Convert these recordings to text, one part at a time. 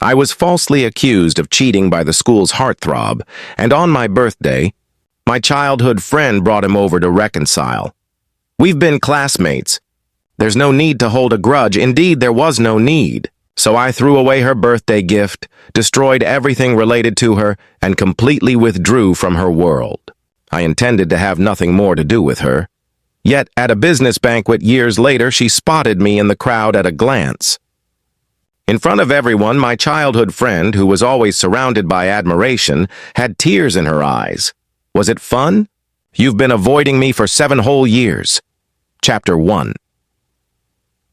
I was falsely accused of cheating by the school's heartthrob, and on my birthday, my childhood friend brought him over to reconcile. We've been classmates. There's no need to hold a grudge. Indeed, there was no need. So I threw away her birthday gift, destroyed everything related to her, and completely withdrew from her world. I intended to have nothing more to do with her. Yet, at a business banquet years later, she spotted me in the crowd at a glance. In front of everyone, my childhood friend, who was always surrounded by admiration, had tears in her eyes. Was it fun? You've been avoiding me for 7 whole years. Chapter 1.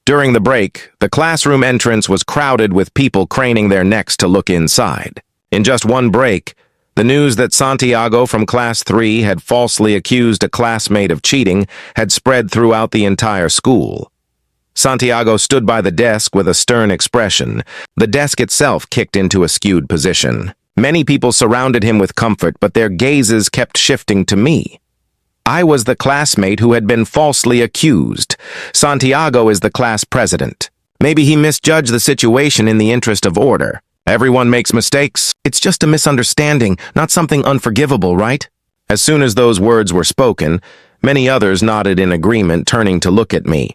During the break, the classroom entrance was crowded with people craning their necks to look inside. In just one break, the news that Santiago from Class 3 had falsely accused a classmate of cheating had spread throughout the entire school. Santiago stood by the desk with a stern expression. The desk itself kicked into a skewed position. Many people surrounded him with comfort, but their gazes kept shifting to me. I was the classmate who had been falsely accused. Santiago is the class president. Maybe he misjudged the situation in the interest of order. Everyone makes mistakes. It's just a misunderstanding, not something unforgivable, right? As soon as those words were spoken, many others nodded in agreement, turning to look at me.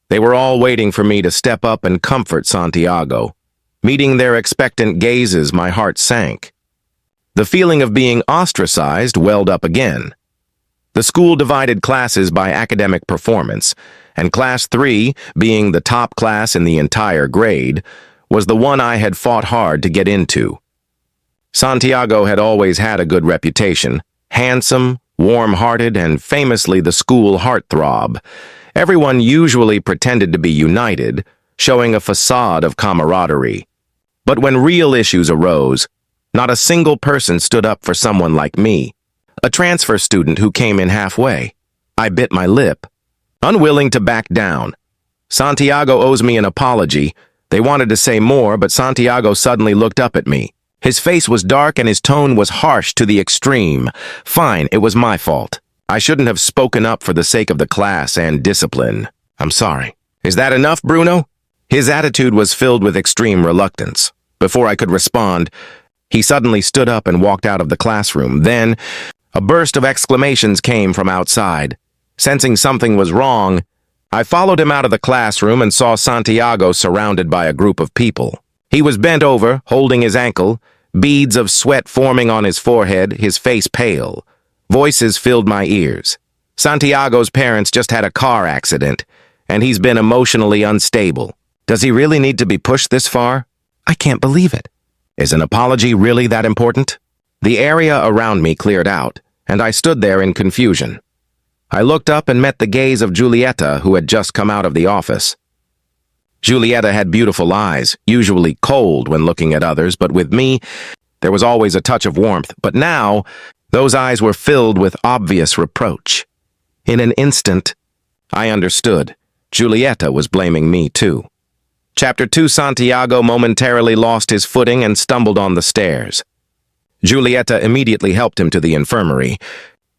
They were all waiting for me to step up and comfort Santiago. Meeting their expectant gazes, my heart sank. The feeling of being ostracized welled up again. The school divided classes by academic performance, and Class 3, being the top class in the entire grade, was the one I had fought hard to get into. Santiago had always had a good reputation, handsome, warm-hearted, and famously the school heartthrob. Everyone usually pretended to be united, showing a facade of camaraderie. But when real issues arose, not a single person stood up for someone like me, a transfer student who came in halfway. I bit my lip, unwilling to back down. Santiago owes me an apology. They wanted to say more, but Santiago suddenly looked up at me. His face was dark and his tone was harsh to the extreme. Fine, it was my fault. I shouldn't have spoken up for the sake of the class and discipline. I'm sorry. Is that enough, Bruno? His attitude was filled with extreme reluctance. Before I could respond, he suddenly stood up and walked out of the classroom. Then, a burst of exclamations came from outside. Sensing something was wrong, I followed him out of the classroom and saw Santiago surrounded by a group of people. He was bent over, holding his ankle, beads of sweat forming on his forehead, his face pale. Voices filled my ears. Santiago's parents just had a car accident, and he's been emotionally unstable. Does he really need to be pushed this far? I can't believe it. Is an apology really that important? The area around me cleared out, and I stood there in confusion. I looked up and met the gaze of Giulietta, who had just come out of the office. Giulietta had beautiful eyes, usually cold when looking at others, but with me, there was always a touch of warmth. But now, those eyes were filled with obvious reproach. In an instant, I understood. Giulietta was blaming me too. Chapter 2. Santiago momentarily lost his footing and stumbled on the stairs. Giulietta immediately helped him to the infirmary.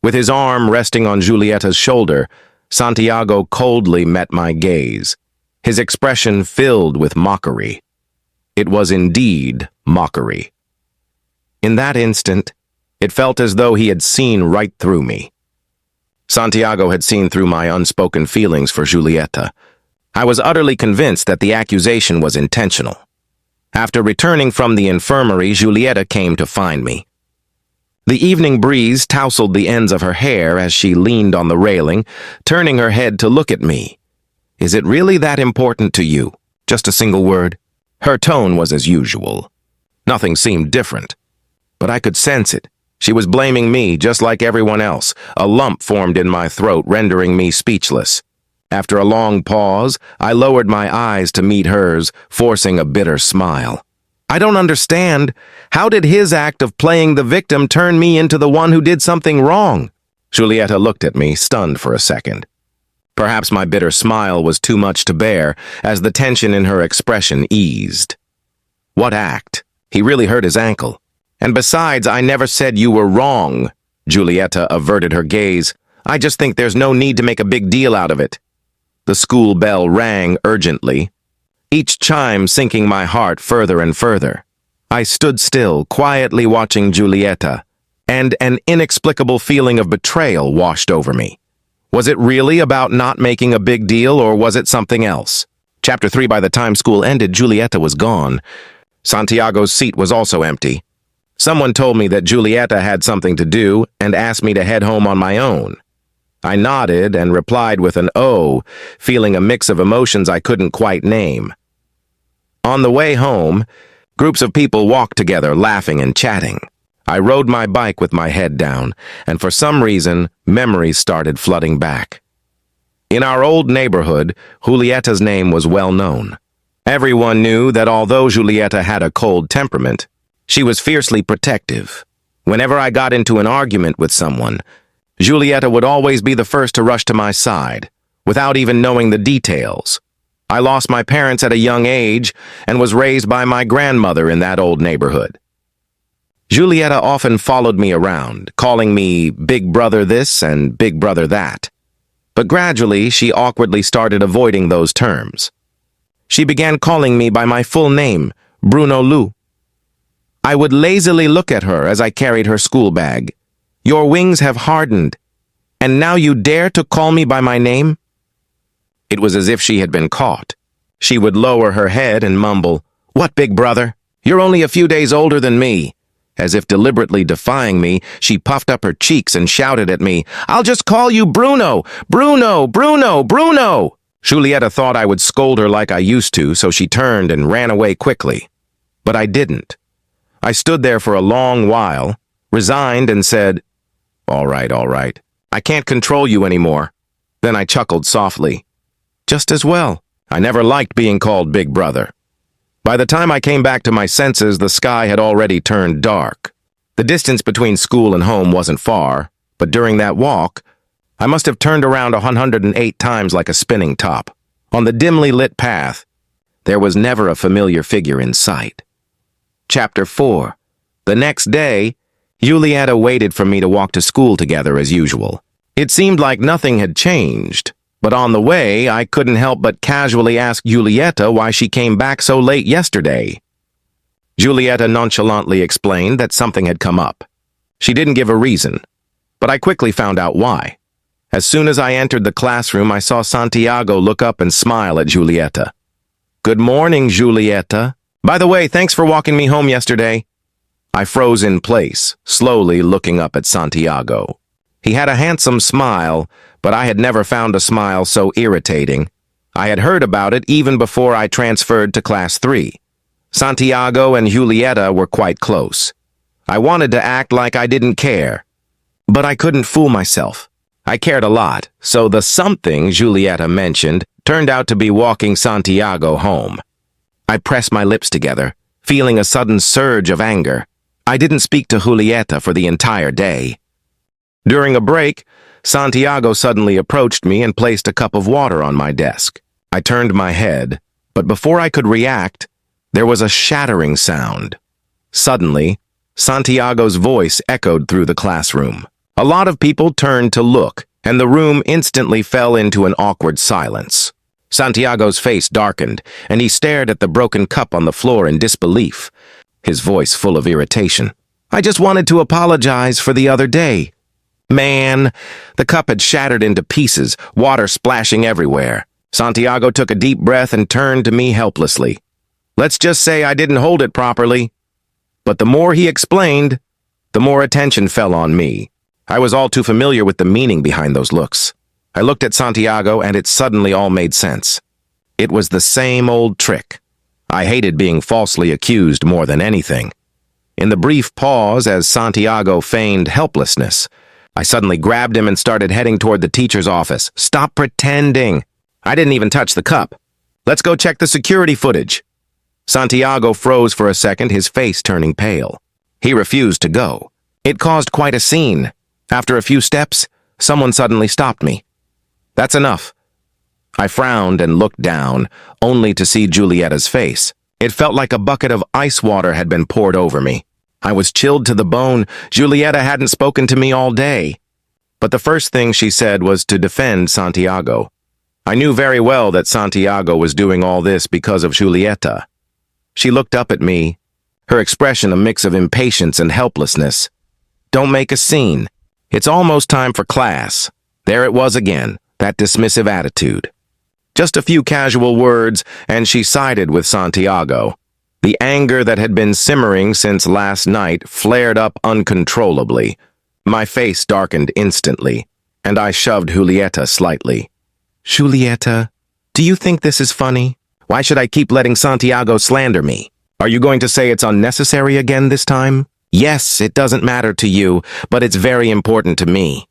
With his arm resting on Giulietta's shoulder, Santiago coldly met my gaze, his expression filled with mockery. It was indeed mockery. In that instant, it felt as though he had seen right through me. Santiago had seen through my unspoken feelings for Giulietta. I was utterly convinced that the accusation was intentional. After returning from the infirmary, Giulietta came to find me. The evening breeze tousled the ends of her hair as she leaned on the railing, turning her head to look at me. Is it really that important to you? Just a single word. Her tone was as usual. Nothing seemed different. But I could sense it. She was blaming me just like everyone else. A lump formed in my throat, rendering me speechless. After a long pause, I lowered my eyes to meet hers, forcing a bitter smile. I don't understand. How did his act of playing the victim turn me into the one who did something wrong? Giulietta looked at me, stunned for a second. Perhaps my bitter smile was too much to bear, as the tension in her expression eased. What act? He really hurt his ankle. And besides, I never said you were wrong. Giulietta averted her gaze. I just think there's no need to make a big deal out of it. The school bell rang urgently. each chime sinking my heart further and further. I stood still, quietly watching Giulietta, and an inexplicable feeling of betrayal washed over me. Was it really about not making a big deal, or was it something else? Chapter 3. By the time school ended, Giulietta was gone. Santiago's seat was also empty. Someone told me that Giulietta had something to do and asked me to head home on my own. I nodded and replied with an "oh," feeling a mix of emotions I couldn't quite name. On the way home, groups of people walked together, laughing and chatting. I rode my bike with my head down, and for some reason, memories started flooding back. In our old neighborhood, Giulietta's name was well known. Everyone knew that although Giulietta had a cold temperament, she was fiercely protective. Whenever I got into an argument with someone, Giulietta would always be the first to rush to my side, without even knowing the details. I lost my parents at a young age and was raised by my grandmother in that old neighborhood. Giulietta often followed me around, calling me Big Brother this and Big Brother that. But gradually, she awkwardly started avoiding those terms. She began calling me by my full name, Bruno Lou. I would lazily look at her as I carried her school bag. "Your wings have hardened, and now you dare to call me by my name?" It was as if she had been caught. She would lower her head and mumble, "What, big brother? You're only a few days older than me." As if deliberately defying me, she puffed up her cheeks and shouted at me, "I'll just call you Bruno! Bruno! Bruno! Bruno!" Giulietta thought I would scold her like I used to, so she turned and ran away quickly. But I didn't. I stood there for a long while, resigned, and said, all right. I can't control you anymore." Then I chuckled softly. Just as well. I never liked being called Big Brother. By the time I came back to my senses, the sky had already turned dark. The distance between school and home wasn't far, but during that walk, I must have turned around 108 times like a spinning top. On the dimly lit path, there was never a familiar figure in sight. Chapter 4. The next day, Giulietta waited for me to walk to school together as usual. It seemed like nothing had changed, but on the way, I couldn't help but casually ask Giulietta why she came back so late yesterday. Giulietta nonchalantly explained that something had come up. She didn't give a reason, but I quickly found out why. As soon as I entered the classroom, I saw Santiago look up and smile at Giulietta. "Good morning, Giulietta. By the way, thanks for walking me home yesterday." I froze in place, slowly looking up at Santiago. He had a handsome smile, but I had never found a smile so irritating. I had heard about it even before I transferred to Class 3. Santiago and Giulietta were quite close. I wanted to act like I didn't care, but I couldn't fool myself. I cared a lot, so the something Giulietta mentioned turned out to be walking Santiago home. I pressed my lips together, feeling a sudden surge of anger. I didn't speak to Giulietta for the entire day. During a break, Santiago suddenly approached me and placed a cup of water on my desk. I turned my head, but before I could react, there was a shattering sound. Suddenly, Santiago's voice echoed through the classroom. A lot of people turned to look, and the room instantly fell into an awkward silence. Santiago's face darkened, and he stared at the broken cup on the floor in disbelief, his voice full of irritation. "I just wanted to apologize for the other day." Man, the cup had shattered into pieces, water splashing everywhere. Santiago took a deep breath and turned to me helplessly. Let's just say I didn't hold it properly. But the more he explained, the more attention fell on me. I was all too familiar with the meaning behind those looks. I looked at Santiago, and it suddenly all made sense. It was the same old trick. I hated being falsely accused more than anything. In the brief pause as Santiago feigned helplessness, I suddenly grabbed him and started heading toward the teacher's office. "Stop pretending. I didn't even touch the cup. Let's go check the security footage." Santiago froze for a second, his face turning pale. He refused to go. It caused quite a scene. After a few steps, someone suddenly stopped me. "That's enough." I frowned and looked down, only to see Giulietta's face. It felt like a bucket of ice water had been poured over me. I was chilled to the bone. Giulietta hadn't spoken to me all day. But the first thing she said was to defend Santiago. I knew very well that Santiago was doing all this because of Julieta. She looked up at me, her expression a mix of impatience and helplessness. Don't make a scene. It's almost time for class. There it was again, that dismissive attitude. Just a few casual words, and she sided with Santiago. The anger that had been simmering since last night flared up uncontrollably. My face darkened instantly, and I shoved Julieta slightly. Julieta, do you think this is funny? Why should I keep letting Santiago slander me? Are you going to say it's unnecessary again this time? Yes, it doesn't matter to you, but it's very important to me.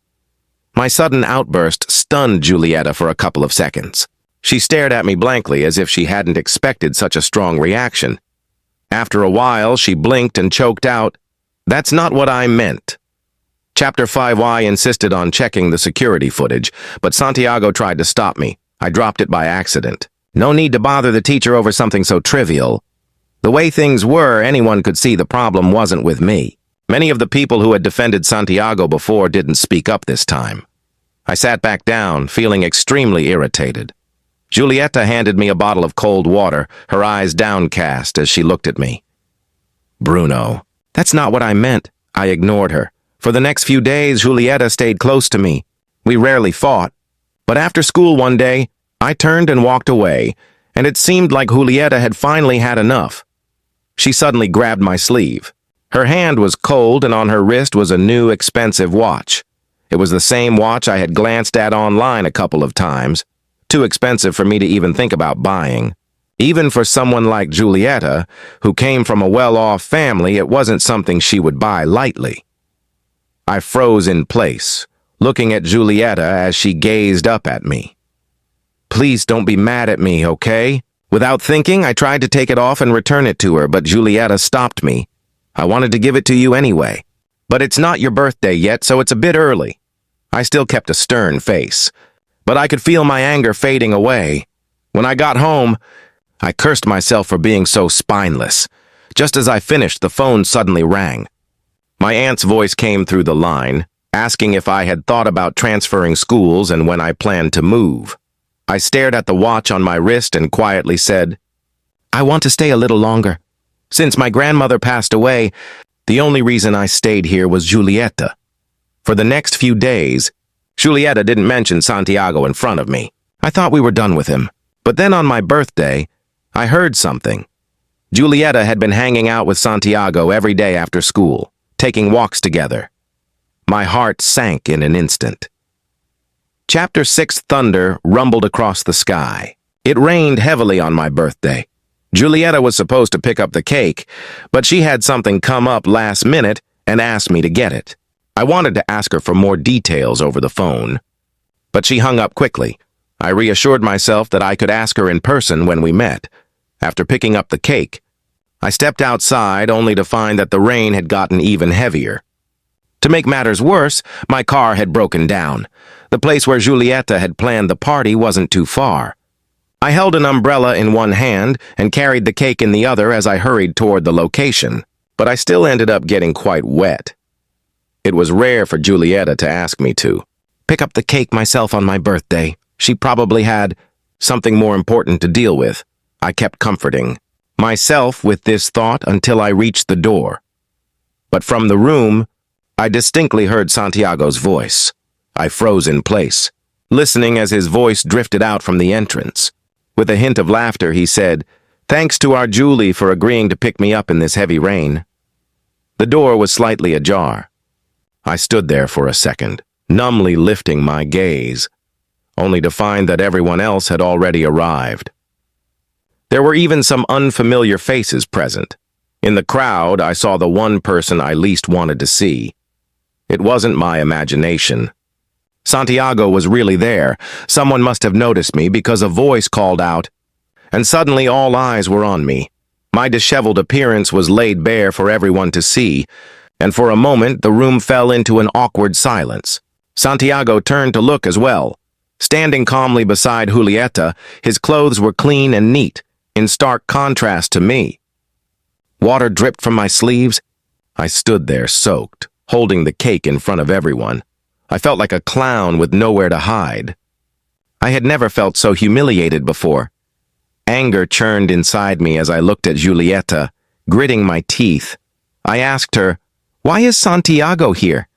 My sudden outburst stunned Julieta for a couple of seconds. She stared at me blankly as if she hadn't expected such a strong reaction. After a while, she blinked and choked out, "That's not what I meant." Chapter 5Y insisted on checking the security footage, but Santiago tried to stop me. I dropped it by accident. No need to bother the teacher over something so trivial. The way things were, anyone could see the problem wasn't with me. Many of the people who had defended Santiago before didn't speak up this time. I sat back down, feeling extremely irritated. Julieta handed me a bottle of cold water, her eyes downcast as she looked at me. Bruno, that's not what I meant. I ignored her. For the next few days, Julieta stayed close to me. We rarely fought. But after school one day, I turned and walked away, and it seemed like Julieta had finally had enough. She suddenly grabbed my sleeve. Her hand was cold, and on her wrist was a new, expensive watch. It was the same watch I had glanced at online a couple of times. Too expensive for me to even think about buying. Even for someone like Julieta, who came from a well-off family, it wasn't something she would buy lightly. I froze in place, looking at Julieta as she gazed up at me. Please don't be mad at me, okay? Without thinking, I tried to take it off and return it to her, but Julieta stopped me. I wanted to give it to you anyway. But it's not your birthday yet, so it's a bit early. I still kept a stern face, but I could feel my anger fading away. When I got home, I cursed myself for being so spineless. Just as I finished, the phone suddenly rang. My aunt's voice came through the line, asking if I had thought about transferring schools and when I planned to move. I stared at the watch on my wrist and quietly said, I want to stay a little longer. Since my grandmother passed away, the only reason I stayed here was Julieta. For the next few days, Julieta didn't mention Santiago in front of me. I thought we were done with him. But then on my birthday, I heard something. Julieta had been hanging out with Santiago every day after school, taking walks together. My heart sank in an instant. Chapter 6 thunder rumbled across the sky. It rained heavily on my birthday. Julieta was supposed to pick up the cake, but she had something come up last minute and asked me to get it. I wanted to ask her for more details over the phone, but she hung up quickly. I reassured myself that I could ask her in person when we met. After picking up the cake, I stepped outside only to find that the rain had gotten even heavier. To make matters worse, my car had broken down. The place where Julieta had planned the party wasn't too far. I held an umbrella in one hand and carried the cake in the other as I hurried toward the location, but I still ended up getting quite wet. It was rare for Julieta to ask me to pick up the cake myself on my birthday. She probably had something more important to deal with. I kept comforting myself with this thought until I reached the door. But from the room, I distinctly heard Santiago's voice. I froze in place, listening as his voice drifted out from the entrance. With a hint of laughter, he said, "Thanks to our Julie for agreeing to pick me up in this heavy rain." The door was slightly ajar. I stood there for a second, numbly lifting my gaze, only to find that everyone else had already arrived. There were even some unfamiliar faces present. In the crowd, I saw the one person I least wanted to see. It wasn't my imagination. Santiago was really there. Someone must have noticed me because a voice called out, and suddenly all eyes were on me. My disheveled appearance was laid bare for everyone to see, and for a moment the room fell into an awkward silence. Santiago turned to look as well. Standing calmly beside Julieta, his clothes were clean and neat, in stark contrast to me. Water dripped from my sleeves. I stood there soaked, holding the cake in front of everyone. I felt like a clown with nowhere to hide. I had never felt so humiliated before. Anger churned inside me as I looked at Julieta, gritting my teeth. I asked her, "Why is Santiago here?"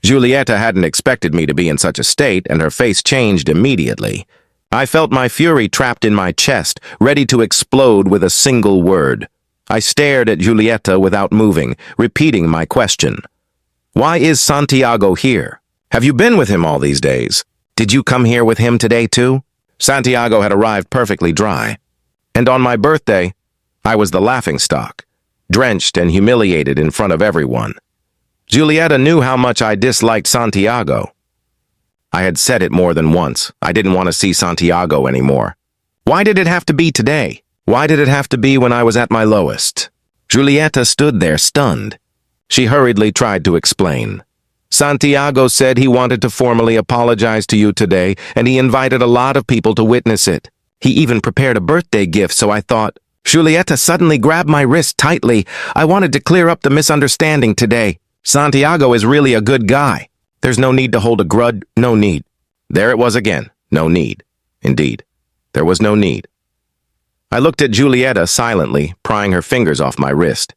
Julieta hadn't expected me to be in such a state, and her face changed immediately. I felt my fury trapped in my chest, ready to explode with a single word. I stared at Julieta without moving, repeating my question. "Why is Santiago here? Have you been with him all these days? Did you come here with him today too?" Santiago had arrived perfectly dry. And on my birthday, I was the laughingstock, drenched and humiliated in front of everyone. Julieta knew how much I disliked Santiago. I had said it more than once. I didn't want to see Santiago anymore. Why did it have to be today? Why did it have to be when I was at my lowest? Julieta stood there stunned. She hurriedly tried to explain. "Santiago said he wanted to formally apologize to you today, and he invited a lot of people to witness it. He even prepared a birthday gift, so I thought..." Julieta suddenly grabbed my wrist tightly. "I wanted to clear up the misunderstanding today. Santiago is really a good guy. There's no need to hold a grudge, no need." There it was again, no need. Indeed, there was no need. I looked at Julieta silently, prying her fingers off my wrist.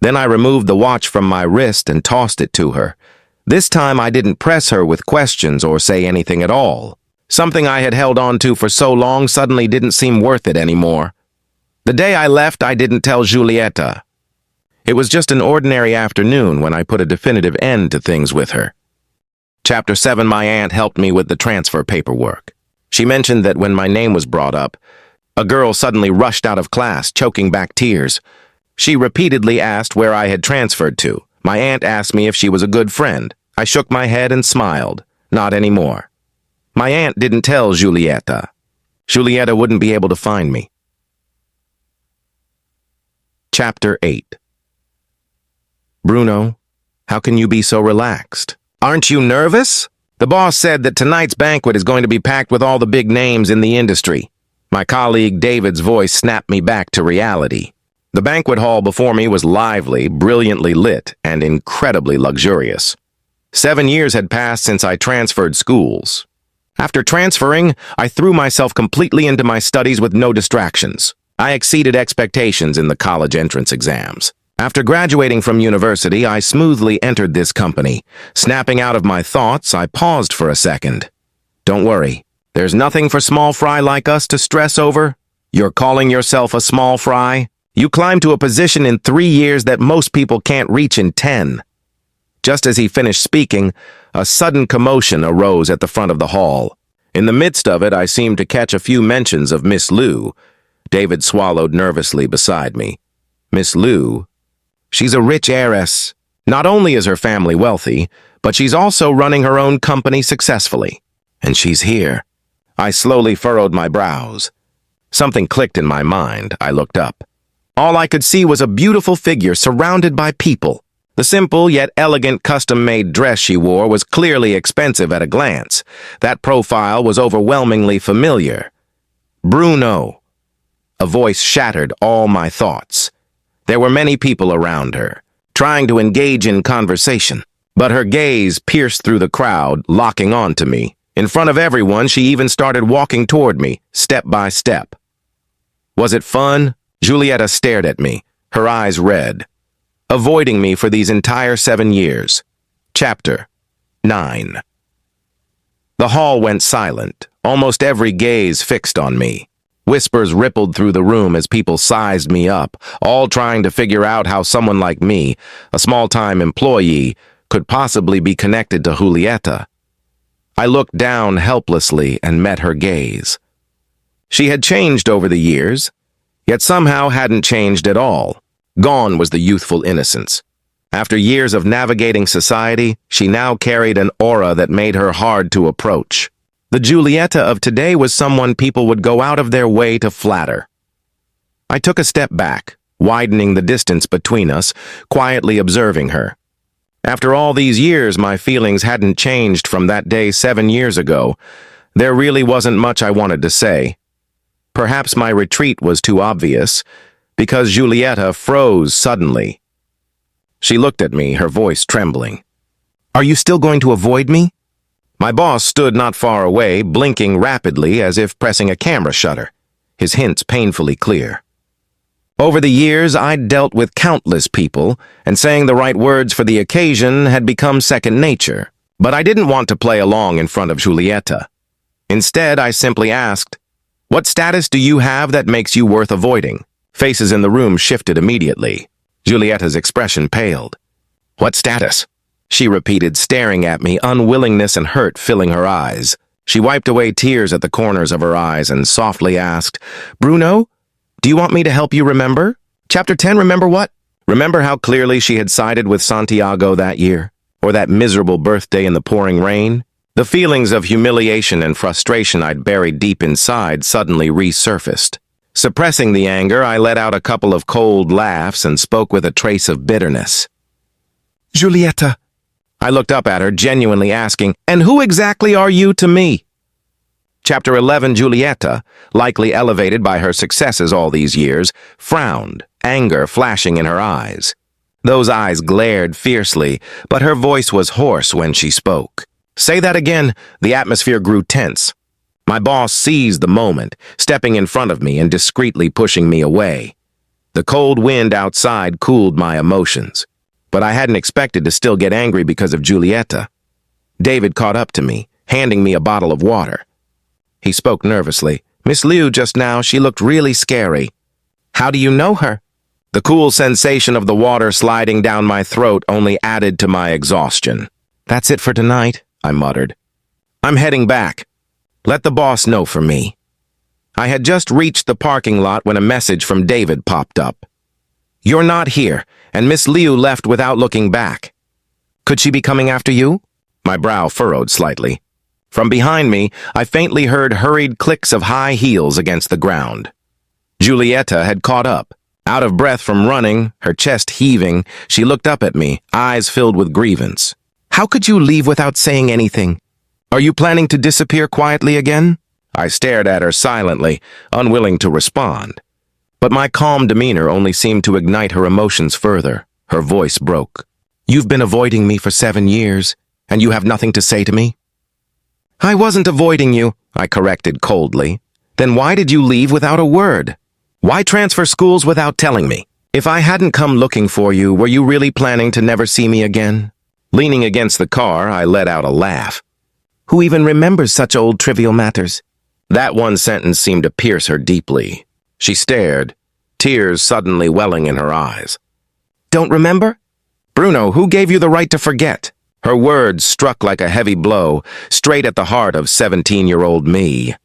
Then I removed the watch from my wrist and tossed it to her. This time I didn't press her with questions or say anything at all. Something I had held on to for so long suddenly didn't seem worth it anymore. The day I left, I didn't tell Julieta. It was just an ordinary afternoon when I put a definitive end to things with her. Chapter 7. My aunt helped me with the transfer paperwork. She mentioned that when my name was brought up, a girl suddenly rushed out of class, choking back tears. She repeatedly asked where I had transferred to. My aunt asked me if she was a good friend. I shook my head and smiled. Not anymore. My aunt didn't tell Julieta. Julieta wouldn't be able to find me. Chapter 8. "Bruno, how can you be so relaxed? Aren't you nervous? The boss said that tonight's banquet is going to be packed with all the big names in the industry." My colleague David's voice snapped me back to reality. The banquet hall before me was lively, brilliantly lit, and incredibly luxurious. 7 years had passed since I transferred schools. After transferring, I threw myself completely into my studies with no distractions. I exceeded expectations in the college entrance exams. After graduating from university, I smoothly entered this company. Snapping out of my thoughts, I paused for a second. "Don't worry. There's nothing for small fry like us to stress over. You're calling yourself a small fry? You climbed to a position in 3 years that most people can't reach in 10. Just as he finished speaking, a sudden commotion arose at the front of the hall. In the midst of it, I seemed to catch a few mentions of Miss Liu. David swallowed nervously beside me. Miss Liu? She's a rich heiress. Not only is her family wealthy, but she's also running her own company successfully. And she's here. I slowly furrowed my brows. Something clicked in my mind. I looked up. All I could see was a beautiful figure surrounded by people. The simple yet elegant custom-made dress she wore was clearly expensive at a glance. That profile was overwhelmingly familiar. "Bruno." A voice shattered all my thoughts. There were many people around her, trying to engage in conversation, but her gaze pierced through the crowd, locking on to me. In front of everyone, she even started walking toward me, step by step. Was it fun? Julieta stared at me, her eyes red, avoiding me for these entire 7 years. Chapter 9. The hall went silent, almost every gaze fixed on me. Whispers rippled through the room as people sized me up, all trying to figure out how someone like me, a small-time employee, could possibly be connected to Julieta. I looked down helplessly and met her gaze. She had changed over the years, yet somehow hadn't changed at all. Gone was the youthful innocence. After years of navigating society, she now carried an aura that made her hard to approach. The Julieta of today was someone people would go out of their way to flatter. I took a step back, widening the distance between us, quietly observing her. After all these years, my feelings hadn't changed from that day 7 years ago. There really wasn't much I wanted to say. Perhaps my retreat was too obvious, because Julieta froze suddenly. She looked at me, her voice trembling. "Are you still going to avoid me?" My boss stood not far away, blinking rapidly as if pressing a camera shutter, his hints painfully clear. Over the years, I'd dealt with countless people, and saying the right words for the occasion had become second nature. But I didn't want to play along in front of Giulietta. Instead, I simply asked, "What status do you have that makes you worth avoiding?" Faces in the room shifted immediately. Giulietta's expression paled. "What status?" she repeated, staring at me, unwillingness and hurt filling her eyes. She wiped away tears at the corners of her eyes and softly asked, "Bruno, do you want me to help you remember? Chapter 10, remember what? Remember how clearly she had sided with Santiago that year? Or that miserable birthday in the pouring rain? The feelings of humiliation and frustration I'd buried deep inside suddenly resurfaced. Suppressing the anger, I let out a couple of cold laughs and spoke with a trace of bitterness. "Giulietta." I looked up at her, genuinely asking, "And who exactly are you to me?" Chapter 11, Giulietta, likely elevated by her successes all these years, frowned, anger flashing in her eyes. Those eyes glared fiercely, but her voice was hoarse when she spoke. "Say that again." The atmosphere grew tense. My boss seized the moment, stepping in front of me and discreetly pushing me away. The cold wind outside cooled my emotions, but I hadn't expected to still get angry because of Giulietta. David caught up to me, handing me a bottle of water. He spoke nervously. "Miss Liu just now, she looked really scary." "How do you know her?" The cool sensation of the water sliding down my throat only added to my exhaustion. "That's it for tonight," I muttered. "I'm heading back. Let the boss know for me." I had just reached the parking lot when a message from David popped up. "You're not here, and Miss Liu left without looking back. Could she be coming after you?" My brow furrowed slightly. From behind me, I faintly heard hurried clicks of high heels against the ground. Giulietta had caught up. Out of breath from running, her chest heaving, she looked up at me, eyes filled with grievance. "How could you leave without saying anything? Are you planning to disappear quietly again?" I stared at her silently, unwilling to respond. But my calm demeanor only seemed to ignite her emotions further. Her voice broke. "You've been avoiding me for 7 years, and you have nothing to say to me?" "I wasn't avoiding you," I corrected coldly. "Then why did you leave without a word? Why transfer schools without telling me? If I hadn't come looking for you, were you really planning to never see me again?" Leaning against the car, I let out a laugh. "Who even remembers such old trivial matters?" That one sentence seemed to pierce her deeply. She stared, tears suddenly welling in her eyes. "Don't remember? Bruno, who gave you the right to forget?" Her words struck like a heavy blow, straight at the heart of 17-year-old me.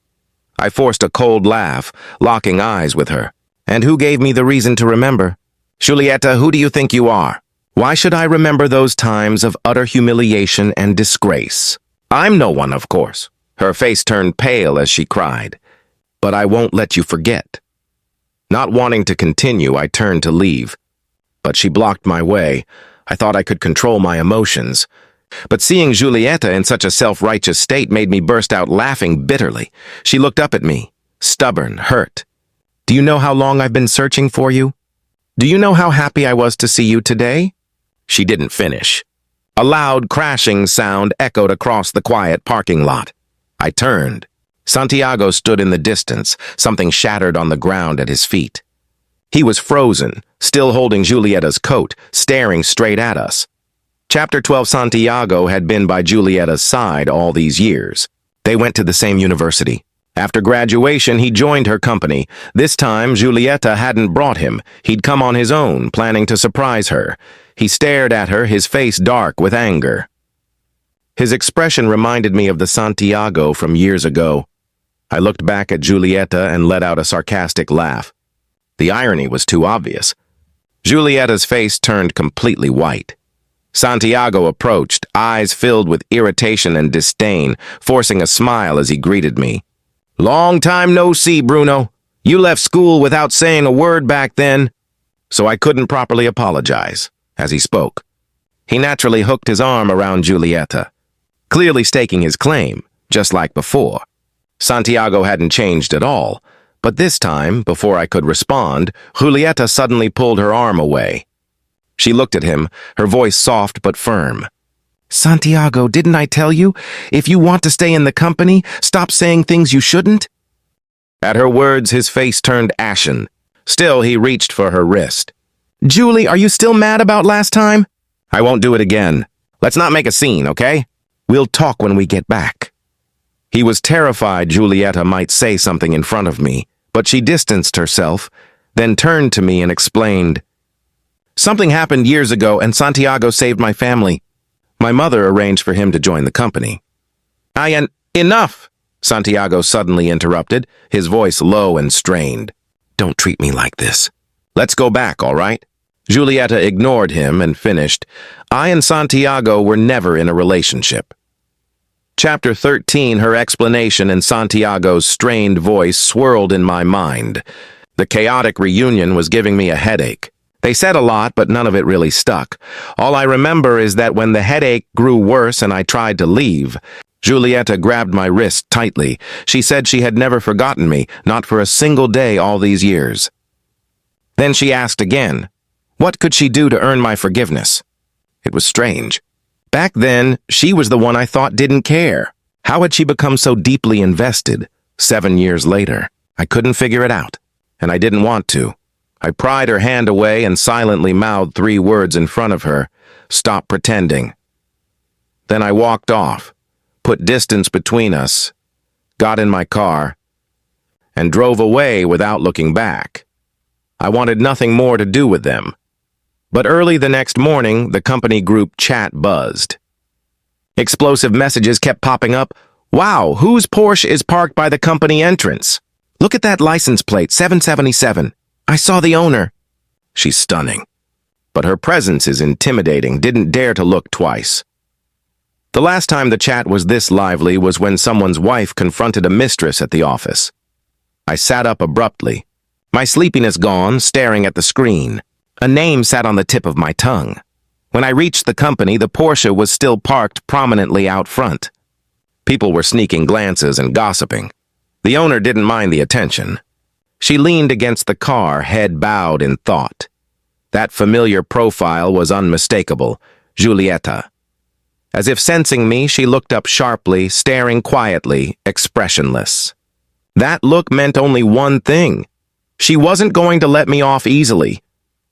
I forced a cold laugh, locking eyes with her. "And who gave me the reason to remember? Giulietta, who do you think you are? Why should I remember those times of utter humiliation and disgrace? I'm no one, of course." Her face turned pale as she cried. "But I won't let you forget." Not wanting to continue, I turned to leave. But she blocked my way. I thought I could control my emotions. But seeing Giulietta in such a self-righteous state made me burst out laughing bitterly. She looked up at me, stubborn, hurt. "Do you know how long I've been searching for you? Do you know how happy I was to see you today?" She didn't finish. A loud crashing sound echoed across the quiet parking lot. I turned. Santiago stood in the distance, something shattered on the ground at his feet. He was frozen, still holding Giulietta's coat, staring straight at us. Chapter 12 Santiago had been by Giulietta's side all these years. They went to the same university. After graduation, he joined her company. This time, Giulietta hadn't brought him. He'd come on his own, planning to surprise her. He stared at her, his face dark with anger. His expression reminded me of the Santiago from years ago. I looked back at Giulietta and let out a sarcastic laugh. The irony was too obvious. Giulietta's face turned completely white. Santiago approached, eyes filled with irritation and disdain, forcing a smile as he greeted me. "Long time no see, Bruno. You left school without saying a word back then." So I couldn't properly apologize, as he spoke. He naturally hooked his arm around Giulietta, clearly staking his claim, just like before. Santiago hadn't changed at all, but this time, before I could respond, Giulietta suddenly pulled her arm away. She looked at him, her voice soft but firm. Santiago, didn't I tell you? If you want to stay in the company, stop saying things you shouldn't. At her words, his face turned ashen. Still, he reached for her wrist. Julie, are you still mad about last time? I won't do it again. Let's not make a scene, okay? We'll talk when we get back. He was terrified Julieta might say something in front of me, but she distanced herself, then turned to me and explained. Something happened years ago and Santiago saved my family. My mother arranged for him to join the company. Enough! Santiago suddenly interrupted, his voice low and strained. Don't treat me like this. Let's go back, all right? Julieta ignored him and finished. I and Santiago were never in a relationship. Chapter 13, her explanation and Santiago's strained voice swirled in my mind. The chaotic reunion was giving me a headache. They said a lot, but none of it really stuck. All I remember is that when the headache grew worse and I tried to leave, Julieta grabbed my wrist tightly. She said she had never forgotten me, not for a single day all these years. Then she asked again, what could she do to earn my forgiveness? It was strange. Back then, she was the one I thought didn't care. How had she become so deeply invested? 7 years later, I couldn't figure it out, and I didn't want to. I pried her hand away and silently mouthed 3 words in front of her. Stop pretending. Then I walked off, put distance between us, got in my car, and drove away without looking back. I wanted nothing more to do with them. But early the next morning, the company group chat buzzed. Explosive messages kept popping up. Wow, whose Porsche is parked by the company entrance? Look at that license plate, 777. I saw the owner. She's stunning. But her presence is intimidating, didn't dare to look twice. The last time the chat was this lively was when someone's wife confronted a mistress at the office. I sat up abruptly, my sleepiness gone, staring at the screen. A name sat on the tip of my tongue. When I reached the company, the Porsche was still parked prominently out front. People were sneaking glances and gossiping. The owner didn't mind the attention. She leaned against the car, head bowed in thought. That familiar profile was unmistakable, Julieta. As if sensing me, she looked up sharply, staring quietly, expressionless. That look meant only one thing. She wasn't going to let me off easily.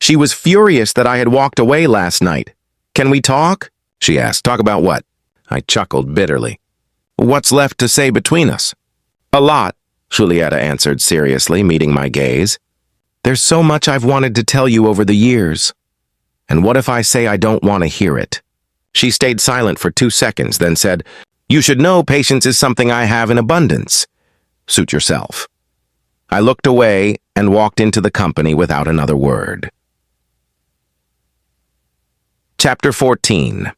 She was furious that I had walked away last night. Can we talk? She asked. Talk about what? I chuckled bitterly. What's left to say between us? A lot, Julieta answered seriously, meeting my gaze. There's so much I've wanted to tell you over the years. And what if I say I don't want to hear it? She stayed silent for 2 seconds, then said, You should know patience is something I have in abundance. Suit yourself. I looked away and walked into the company without another word. Chapter 14.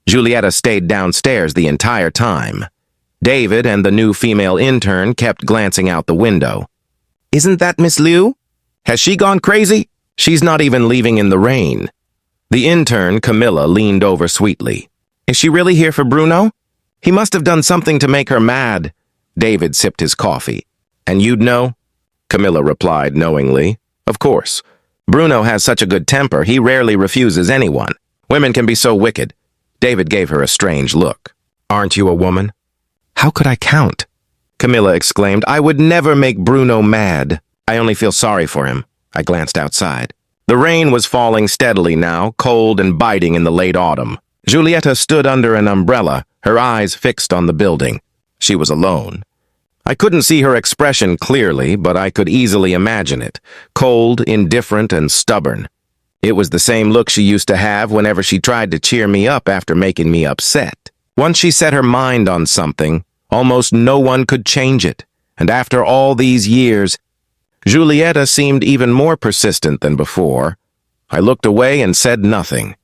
Julieta stayed downstairs the entire time. David and the new female intern kept glancing out the window. Isn't that Miss Liu? Has she gone crazy? She's not even leaving in the rain. The intern, Camilla, leaned over sweetly. Is she really here for Bruno? He must have done something to make her mad. David sipped his coffee. And you'd know? Camilla replied knowingly. Of course. Bruno has such a good temper, he rarely refuses anyone. Women can be so wicked. David gave her a strange look. Aren't you a woman? How could I count? Camilla exclaimed. I would never make Bruno mad. I only feel sorry for him. I glanced outside. The rain was falling steadily now, cold and biting in the late autumn. Julieta stood under an umbrella, her eyes fixed on the building. She was alone. I couldn't see her expression clearly, but I could easily imagine it. Cold, indifferent, and stubborn. It was the same look she used to have whenever she tried to cheer me up after making me upset. Once she set her mind on something, almost no one could change it. And after all these years, Julieta seemed even more persistent than before. I looked away and said nothing.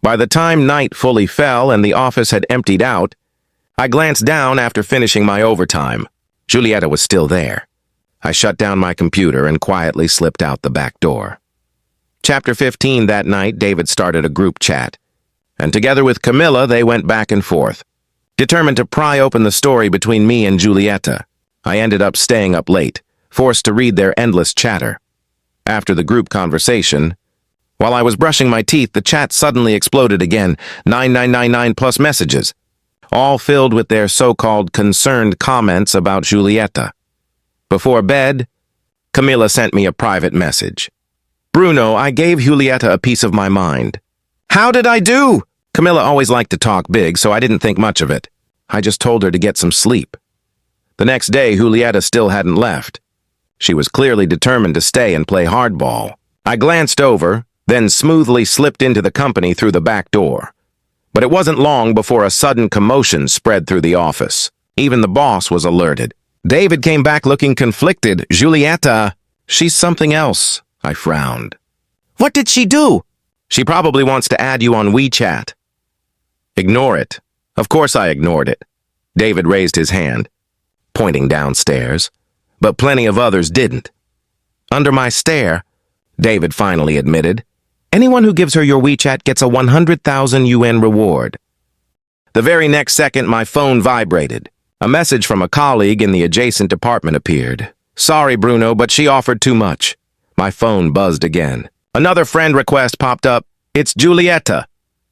By the time night fully fell and the office had emptied out, I glanced down after finishing my overtime. Julieta was still there. I shut down my computer and quietly slipped out the back door. Chapter 15 that night, David started a group chat, and together with Camilla, they went back and forth. Determined to pry open the story between me and Julieta, I ended up staying up late, forced to read their endless chatter. After the group conversation, While I was brushing my teeth, the chat suddenly exploded again, 9999 plus messages, all filled with their so-called concerned comments about Giulietta. Before bed, Camilla sent me a private message. Bruno, I gave Giulietta a piece of my mind. How did I do? Camilla always liked to talk big, so I didn't think much of it. I just told her to get some sleep. The next day, Giulietta still hadn't left. She was clearly determined to stay and play hardball. I glanced over, then smoothly slipped into the company through the back door. But it wasn't long before a sudden commotion spread through the office. Even the boss was alerted. David came back looking conflicted. Giulietta, she's something else, I frowned. What did she do? She probably wants to add you on WeChat. Ignore it. Of course I ignored it. David raised his hand, pointing downstairs, but plenty of others didn't. Under my stare, David finally admitted, anyone who gives her your WeChat gets a 100,000 UN reward. The very next second, my phone vibrated. A message from a colleague in the adjacent department appeared. Sorry, Bruno, but she offered too much. My phone buzzed again. Another friend request popped up. It's Giulietta.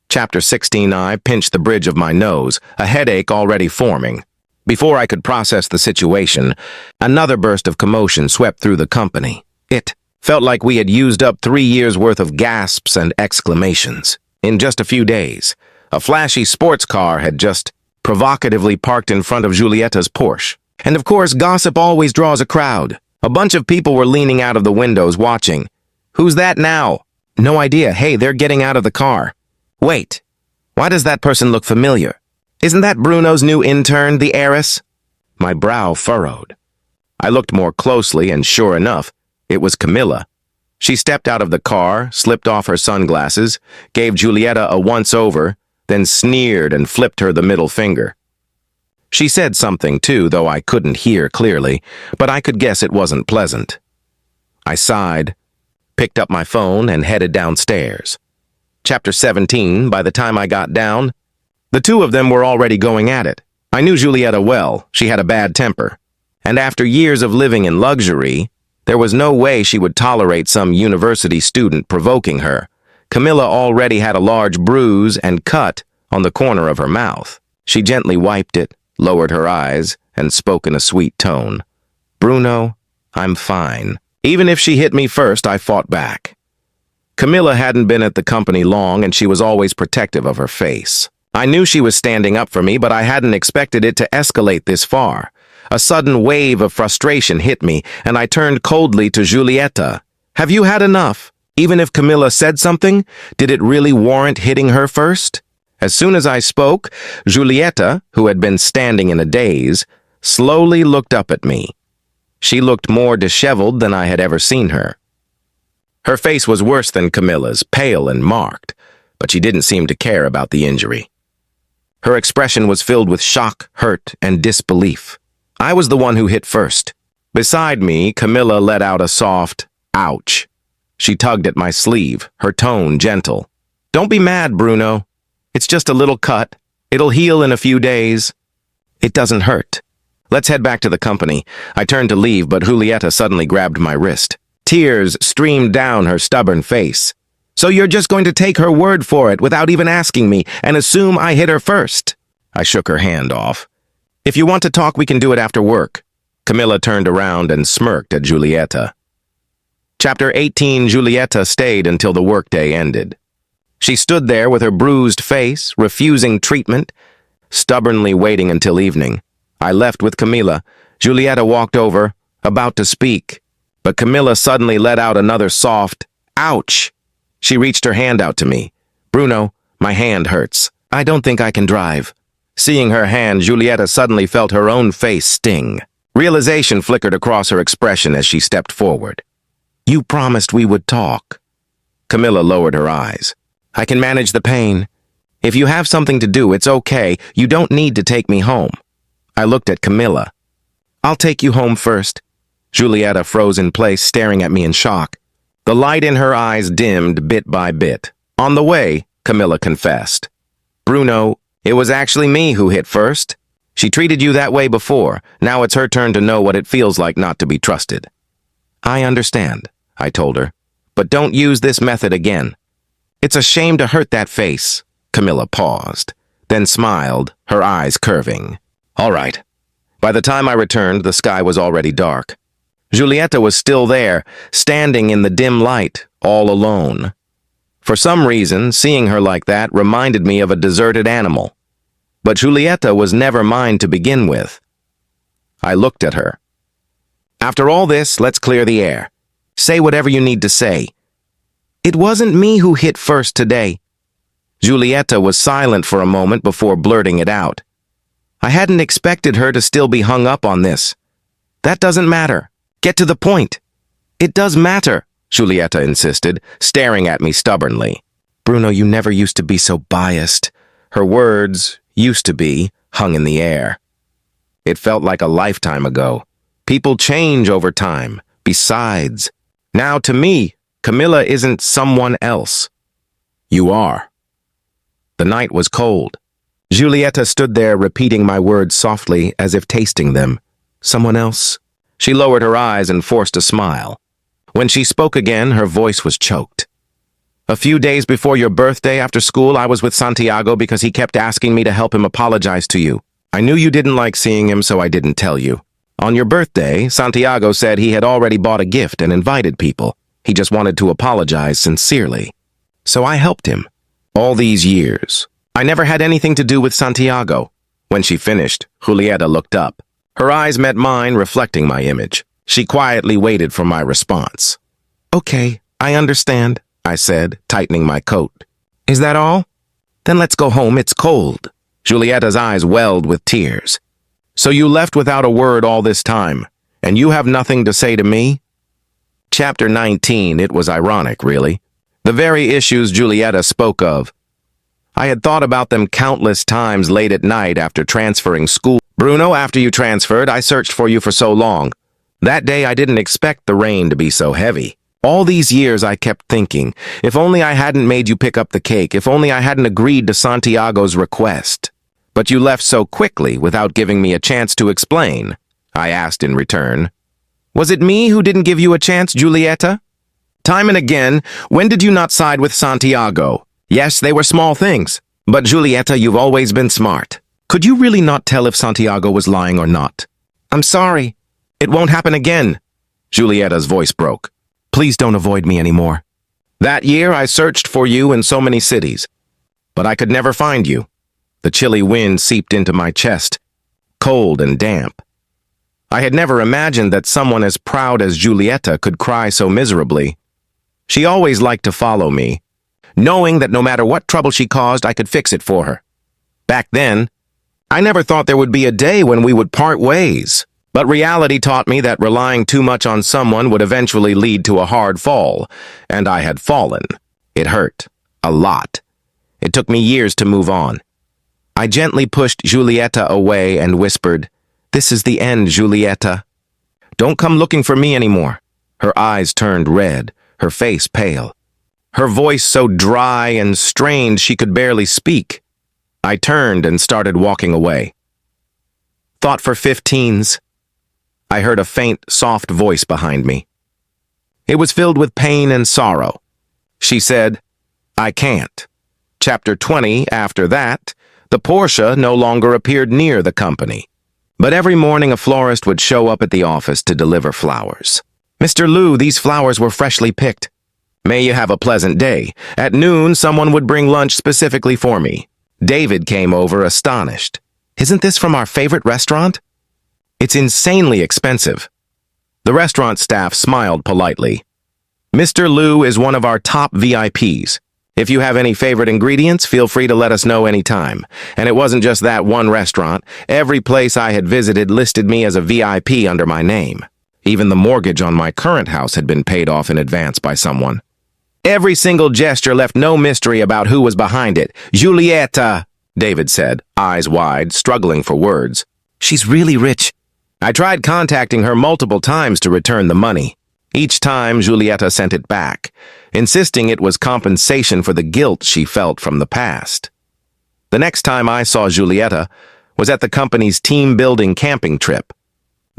Chapter 16, I pinched the bridge of my nose, a headache already forming. Before I could process the situation, another burst of commotion swept through the company. It felt like we had used up 3 years' worth of gasps and exclamations. In just a few days, a flashy sports car had just provocatively parked in front of Giulietta's Porsche. And of course, gossip always draws a crowd. A bunch of people were leaning out of the windows watching. Who's that now? No idea. Hey, they're getting out of the car. Wait, why does that person look familiar? Isn't that Bruno's new intern, the heiress? My brow furrowed. I looked more closely, and sure enough, it was Camilla. She stepped out of the car, slipped off her sunglasses, gave Giulietta a once-over, then sneered and flipped her the middle finger. She said something too, though I couldn't hear clearly, but I could guess it wasn't pleasant. I sighed, picked up my phone, and headed downstairs. Chapter 17, by the time I got down, the two of them were already going at it. I knew Giulietta well. She had a bad temper. And after years of living in luxury, there was no way she would tolerate some university student provoking her. Camilla already had a large bruise and cut on the corner of her mouth. She gently wiped it, lowered her eyes, and spoke in a sweet tone. Bruno, I'm fine. Even if she hit me first, I fought back. Camilla hadn't been at the company long, and she was always protective of her face. I knew she was standing up for me, but I hadn't expected it to escalate this far. A sudden wave of frustration hit me, and I turned coldly to Giulietta. Have you had enough? Even if Camilla said something, did it really warrant hitting her first? As soon as I spoke, Giulietta, who had been standing in a daze, slowly looked up at me. She looked more disheveled than I had ever seen her. Her face was worse than Camilla's, pale and marked, but she didn't seem to care about the injury. Her expression was filled with shock, hurt, and disbelief. I was the one who hit first. Beside me, Camilla let out a soft, ouch. She tugged at my sleeve, her tone gentle. Don't be mad, Bruno. It's just a little cut. It'll heal in a few days. It doesn't hurt. Let's head back to the company. I turned to leave, but Giulietta suddenly grabbed my wrist. Tears streamed down her stubborn face. So you're just going to take her word for it without even asking me and assume I hit her first? I shook her hand off. If you want to talk, we can do it after work. Camilla turned around and smirked at Giulietta. Chapter 18, Giulietta stayed until the workday ended. She stood there with her bruised face, refusing treatment, stubbornly waiting until evening. I left with Camilla. Giulietta walked over, about to speak, but Camilla suddenly let out another soft, ouch. She reached her hand out to me. Bruno, my hand hurts. I don't think I can drive. Seeing her hand, Giulietta suddenly felt her own face sting. Realization flickered across her expression as she stepped forward. You promised we would talk. Camilla lowered her eyes. I can manage the pain. If you have something to do, it's okay. You don't need to take me home. I looked at Camilla. I'll take you home first. Giulietta froze in place, staring at me in shock. The light in her eyes dimmed bit by bit. On the way, Camilla confessed. Bruno, it was actually me who hit first. She treated you that way before. Now it's her turn to know what it feels like not to be trusted. I understand, I told her, but don't use this method again. It's a shame to hurt that face. Camilla paused, then smiled, her eyes curving. All right. By the time I returned, the sky was already dark. Giulietta was still there, standing in the dim light, all alone. For some reason, seeing her like that reminded me of a deserted animal. But Giulietta was never mine to begin with. I looked at her. After all this, let's clear the air. Say whatever you need to say. It wasn't me who hit first today. Giulietta was silent for a moment before blurting it out. I hadn't expected her to still be hung up on this. That doesn't matter. Get to the point. It does matter, Giulietta insisted, staring at me stubbornly. Bruno, you never used to be so biased. Her words, used to be, hung in the air. It felt like a lifetime ago. People change over time. Besides, now to me, Camilla isn't someone else. You are. The night was cold. Giulietta stood there repeating my words softly as if tasting them. Someone else? She lowered her eyes and forced a smile. When she spoke again, her voice was choked. A few days before your birthday after school, I was with Santiago because he kept asking me to help him apologize to you. I knew you didn't like seeing him, so I didn't tell you. On your birthday, Santiago said he had already bought a gift and invited people. He just wanted to apologize sincerely. So I helped him. All these years. I never had anything to do with Santiago. When she finished, Giulietta looked up. Her eyes met mine, reflecting my image. She quietly waited for my response. Okay, I understand, I said, tightening my coat. Is that all? Then let's go home, it's cold. Giulietta's eyes welled with tears. So you left without a word all this time, and you have nothing to say to me? Chapter 19, it was ironic, really. The very issues Giulietta spoke of. I had thought about them countless times late at night after transferring school. Bruno, after you transferred, I searched for you for so long. That day I didn't expect the rain to be so heavy. All these years I kept thinking, if only I hadn't made you pick up the cake, if only I hadn't agreed to Santiago's request. But you left so quickly without giving me a chance to explain, I asked in return. Was it me who didn't give you a chance, Giulietta? Time and again, when did you not side with Santiago? Yes, they were small things, but Giulietta, you've always been smart. Could you really not tell if Santiago was lying or not? I'm sorry. It won't happen again. Giulietta's voice broke. Please don't avoid me anymore. That year I searched for you in so many cities, but I could never find you. The chilly wind seeped into my chest, cold and damp. I had never imagined that someone as proud as Giulietta could cry so miserably. She always liked to follow me, knowing that no matter what trouble she caused, I could fix it for her. Back then, I never thought there would be a day when we would part ways, but reality taught me that relying too much on someone would eventually lead to a hard fall, and I had fallen. It hurt. A lot. It took me years to move on. I gently pushed Giulietta away and whispered, This is the end, Giulietta. Don't come looking for me anymore. Her eyes turned red, her face pale. Her voice so dry and strained she could barely speak. I turned and started walking away. Thought for 15s. I heard a faint, soft voice behind me. It was filled with pain and sorrow. She said, I can't. Chapter 20, after that, the Porsche no longer appeared near the company. But every morning a florist would show up at the office to deliver flowers. Mr. Liu, these flowers were freshly picked. May you have a pleasant day. At noon, someone would bring lunch specifically for me. David came over astonished. Isn't this from our favorite restaurant? It's insanely expensive. The restaurant staff smiled politely. Mr. Liu is one of our top VIPs. If you have any favorite ingredients, feel free to let us know anytime. And it wasn't just that one restaurant. Every place I had visited listed me as a VIP under my name. Even the mortgage on my current house had been paid off in advance by someone. Every single gesture left no mystery about who was behind it. Giulietta, David said, eyes wide, struggling for words. She's really rich. I tried contacting her multiple times to return the money. Each time, Giulietta sent it back, insisting it was compensation for the guilt she felt from the past. The next time I saw Giulietta was at the company's team-building camping trip.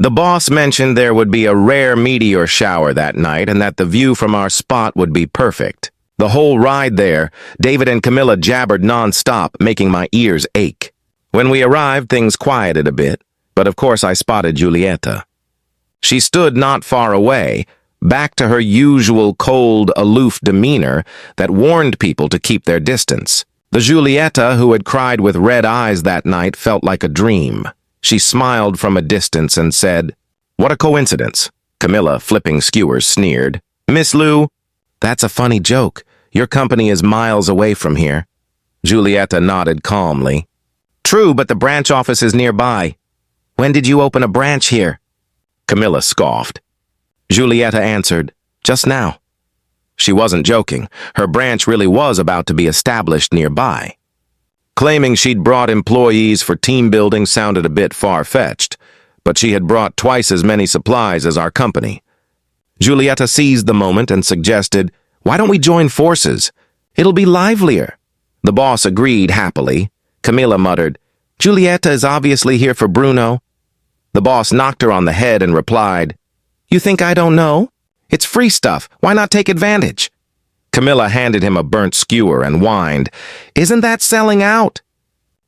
The boss mentioned there would be a rare meteor shower that night and that the view from our spot would be perfect. The whole ride there, David and Camilla jabbered non-stop, making my ears ache. When we arrived, things quieted a bit, but of course I spotted Giulietta. She stood not far away, back to her usual cold, aloof demeanor that warned people to keep their distance. The Giulietta who had cried with red eyes that night felt like a dream. She smiled from a distance and said, "What a coincidence." Camilla, flipping skewers, sneered. "Miss Lou, that's a funny joke. Your company is miles away from here." Giulietta nodded calmly. "True, but the branch office is nearby. When did you open a branch here?" Camilla scoffed. Giulietta answered, "Just now." She wasn't joking. Her branch really was about to be established nearby. Claiming she'd brought employees for team building sounded a bit far-fetched, but she had brought twice as many supplies as our company. Giulietta seized the moment and suggested, "Why don't we join forces? It'll be livelier." The boss agreed happily. Camilla muttered, "Giulietta is obviously here for Bruno." The boss knocked her on the head and replied, "You think I don't know? It's free stuff. Why not take advantage?" Camilla handed him a burnt skewer and whined, "Isn't that selling out?"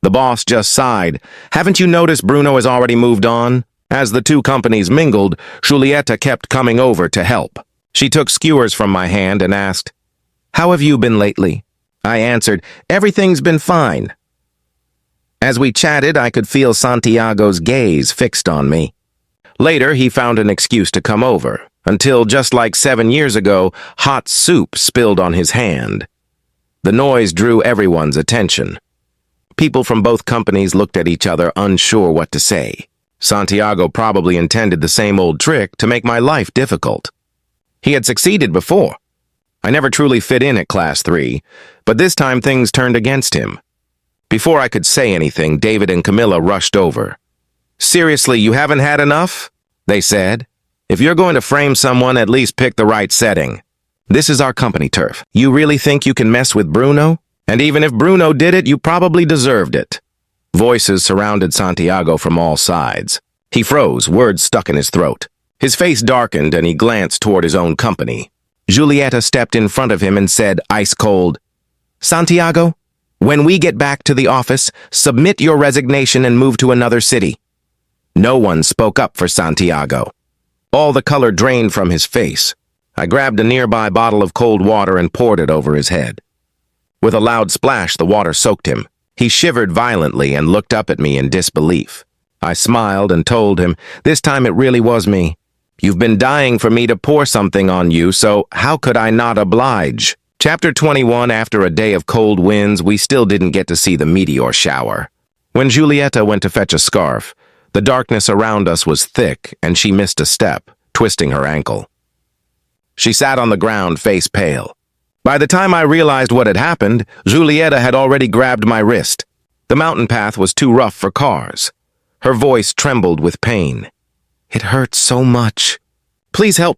The boss just sighed. "Haven't you noticed Bruno has already moved on?" As the two companies mingled, Giulietta kept coming over to help. She took skewers from my hand and asked, "How have you been lately?" I answered, "Everything's been fine." As we chatted, I could feel Santiago's gaze fixed on me. Later, he found an excuse to come over, until, just like 7 years ago, hot soup spilled on his hand. The noise drew everyone's attention. People from both companies looked at each other, unsure what to say. Santiago probably intended the same old trick to make my life difficult. He had succeeded before. I never truly fit in at Class 3, but this time things turned against him. Before I could say anything, David and Camilla rushed over. "Seriously, you haven't had enough?" they said. "If you're going to frame someone, at least pick the right setting. This is our company turf. You really think you can mess with Bruno? And even if Bruno did it, you probably deserved it." Voices surrounded Santiago from all sides. He froze, words stuck in his throat. His face darkened and he glanced toward his own company. Giulietta stepped in front of him and said, ice cold, "Santiago, when we get back to the office, submit your resignation and move to another city." No one spoke up for Santiago. All the color drained from his face. I grabbed a nearby bottle of cold water and poured it over his head. With a loud splash, the water soaked him. He shivered violently and looked up at me in disbelief. I smiled and told him, "This time it really was me. You've been dying for me to pour something on you, so how could I not oblige?" Chapter 21. After a day of cold winds, we still didn't get to see the meteor shower. When Giulietta went to fetch a scarf, the darkness around us was thick and she missed a step, twisting her ankle. She sat on the ground, face pale. By the time I realized what had happened, Giulietta had already grabbed my wrist. The mountain path was too rough for cars. Her voice trembled with pain. "It hurts so much. Please help